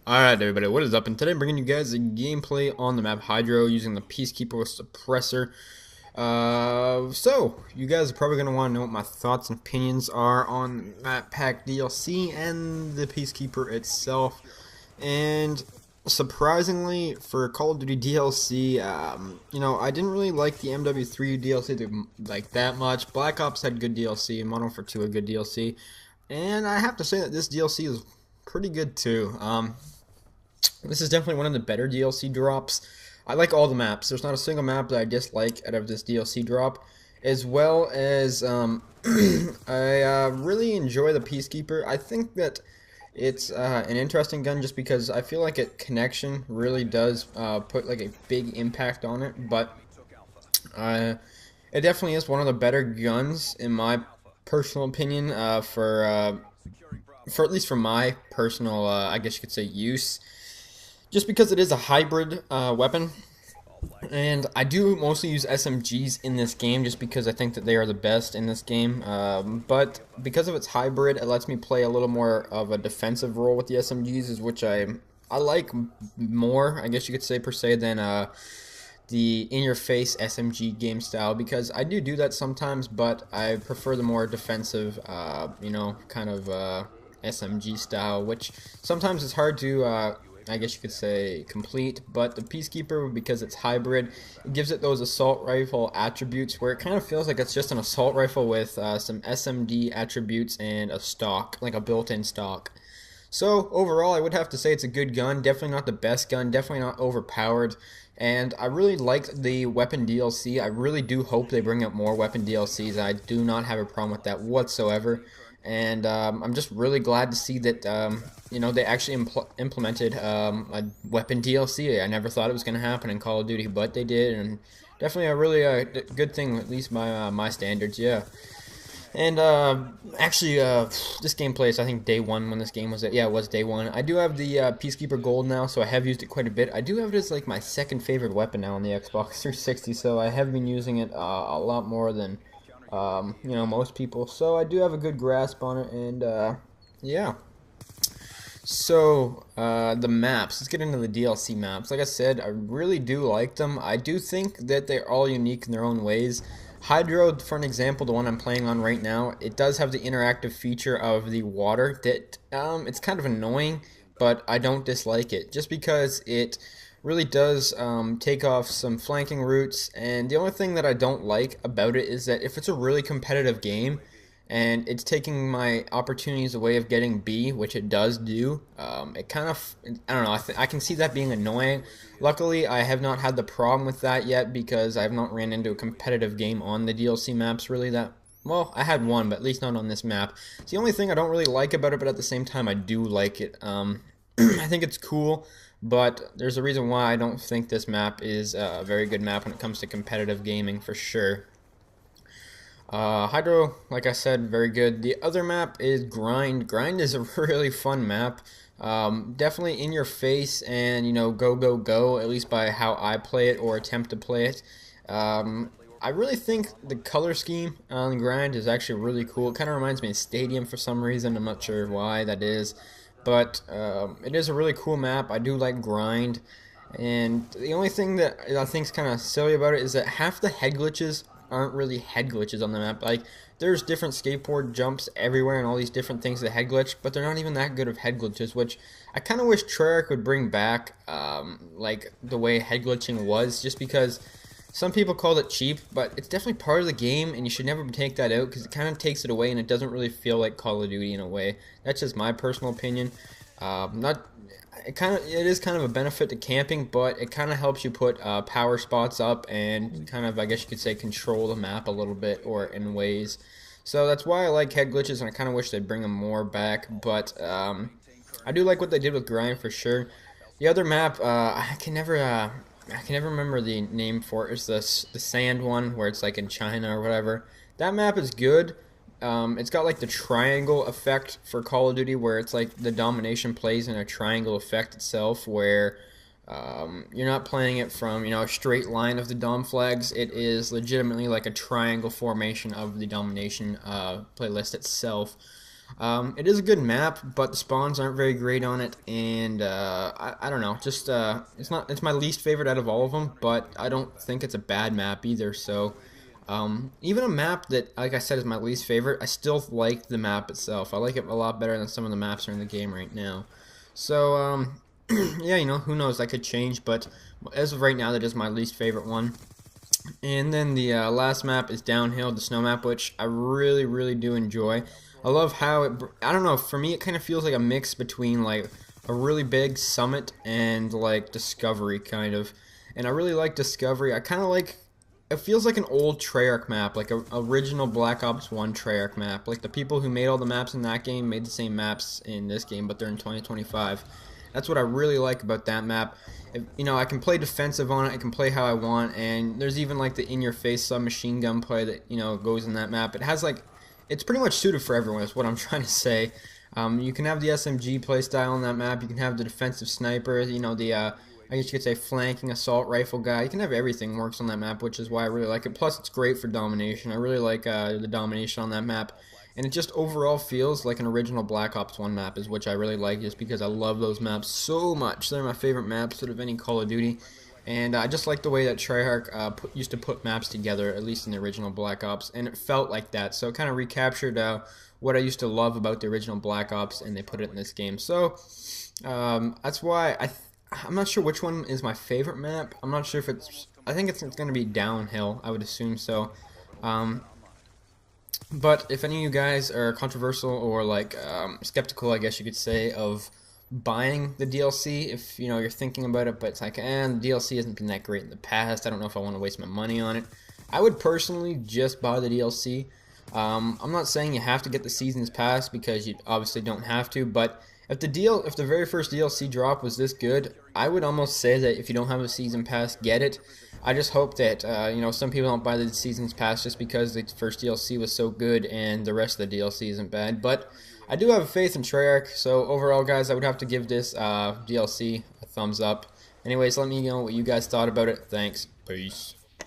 Alright everybody, what is up? And today I'm bringing you guys a gameplay on the map Hydro using the Peacekeeper with Suppressor. So, you guys are probably going to want to know what my thoughts and opinions are on Map Pack DLC and the Peacekeeper itself. And surprisingly, for Call of Duty DLC, I didn't really like the MW3 DLC like that much. Black Ops had good DLC, and Modern Warfare 2 had good DLC. And I have to say that this DLC is pretty good too. This is definitely one of the better DLC drops. I like all the maps. There's not a single map that I dislike out of this DLC drop. As well as, I really enjoy the Peacekeeper. I think that it's an interesting gun just because I feel like connection really does put like a big impact on it. But it definitely is one of the better guns in my personal opinion for at least for my personal, I guess you could say, use. Just because it is a hybrid weapon, and I do mostly use SMGs in this game just because I think that they are the best in this game, but because of its hybrid, it lets me play a little more of a defensive role with the SMGs, is which I like more, I guess you could say, per se, than the in-your-face SMG game style, because I do that sometimes, but I prefer the more defensive, kind of SMG style, which sometimes is hard to I guess you could say complete, but the Peacekeeper, because it's hybrid, it gives it those assault rifle attributes where it kind of feels like it's just an assault rifle with some SMD attributes and a stock, like a built-in stock. So overall, I would have to say it's a good gun. Definitely not the best gun, definitely not overpowered. And I really liked the weapon DLC. I really do hope they bring out more weapon DLCs. I do not have a problem with that whatsoever. And I'm just really glad to see that they actually implemented a weapon DLC. I never thought it was going to happen in Call of Duty, but they did, and definitely a really good thing, at least by my standards. Yeah. And actually, this gameplay is, I think, day one when this game was it was day one. I do have the Peacekeeper Gold now, so I have used it quite a bit. I do have it as like my second favorite weapon now on the Xbox 360, so I have been using it a lot more than most people. So I do have a good grasp on it, and yeah. So, the maps. Let's get into the DLC maps. Like I said, I really do like them. I do think that they're all unique in their own ways. Hydro, for an example, the one I'm playing on right now, it does have the interactive feature of the water that, it's kind of annoying, but I don't dislike it. Just because it really does take off some flanking routes, and the only thing that I don't like about it is that if it's a really competitive game, and it's taking my opportunities away of getting B, which it does do. It kind of, I don't know, I can see that being annoying. Luckily, I have not had the problem with that yet because I have not ran into a competitive game on the DLC maps really that, well, I had one, but at least not on this map. It's the only thing I don't really like about it, but at the same time, I do like it. I think it's cool, but there's a reason why I don't think this map is a very good map when it comes to competitive gaming for sure. Hydro, like I said, very good. The other map is Grind. Grind is a really fun map. Definitely in your face and, go, go, go, at least by how I play it or attempt to play it. I really think the color scheme on Grind is actually really cool. It kind of reminds me of Stadium for some reason. I'm not sure why that is. But it is a really cool map. I do like Grind. And the only thing that I think is kind of silly about it is that half the head glitches aren't really head glitches on the map. Like, there's different skateboard jumps everywhere and all these different things that head glitch, but they're not even that good of head glitches, which I kind of wish Treyarch would bring back, like, the way head glitching was, just because some people called it cheap, but it's definitely part of the game, and you should never take that out, because it kind of takes it away, and it doesn't really feel like Call of Duty in a way. That's just my personal opinion. Not it is kind of a benefit to camping, but it kind of helps you put power spots up and kind of, I guess you could say, control the map a little bit or in ways. So that's why I like head glitches, and I kind of wish they'd bring them more back. But I do like what they did with Grind for sure. The other map, I can never remember the name for it. It's the sand one where it's like in China or whatever. That map is good. It's got like the triangle effect for Call of Duty, where it's like the domination plays in a triangle effect itself, where you're not playing it from a straight line of the dom flags. It is legitimately like a triangle formation of the domination playlist itself. It is a good map, but the spawns aren't very great on it, and I don't know, just it's my least favorite out of all of them, but I don't think it's a bad map either. So even a map that, like I said, is my least favorite, I still like the map itself. I like it a lot better than some of the maps that are in the game right now. So yeah, you know, who knows, that could change, but as of right now, that is my least favorite one. And then the last map is Downhill, the snow map, which I really do enjoy. I love how it, I don't know, for me it kind of feels like a mix between like a really big summit and like Discovery kind of. And I really like Discovery. I kind of like, it feels like an old Treyarch map, like a original Black Ops 1 Treyarch map. Like the people who made all the maps in that game made the same maps in this game, but they're in 2025. That's what I really like about that map. You know, I can play defensive on it, I can play how I want, and there's even like the in-your-face submachine gun play that, you know, goes in that map. It has like, it's pretty much suited for everyone is what I'm trying to say. You can have the SMG playstyle on that map, you can have the defensive sniper, you know, the, I guess you could say flanking assault rifle guy. You can have everything works on that map, which is why I really like it. Plus, it's great for domination. I really like the domination on that map. And it just overall feels like an original Black Ops 1 map, is which I really like, just because I love those maps so much. They're my favorite maps out of any Call of Duty. And I just like the way that Treyarch used to put maps together, at least in the original Black Ops, and it felt like that. So it kind of recaptured what I used to love about the original Black Ops, and they put it in this game. So that's why I'm not sure which one is my favorite map. I'm not sure if it's, I think it's going to be Downhill, I would assume so. But if any of you guys are controversial or like skeptical, I guess you could say, of buying the DLC, if you know you're thinking about it, but it's like, the DLC hasn't been that great in the past, I don't know if I want to waste my money on it, I would personally just buy the DLC. I'm not saying you have to get the Seasons Pass, because you obviously don't have to, but if the very first DLC drop was this good, I would almost say that if you don't have a Season Pass, get it. I just hope that, you know, some people don't buy the Seasons Pass just because the first DLC was so good and the rest of the DLC isn't bad. But I do have faith in Treyarch, so overall, guys, I would have to give this DLC a thumbs up. Anyways, let me know what you guys thought about it. Thanks. Peace.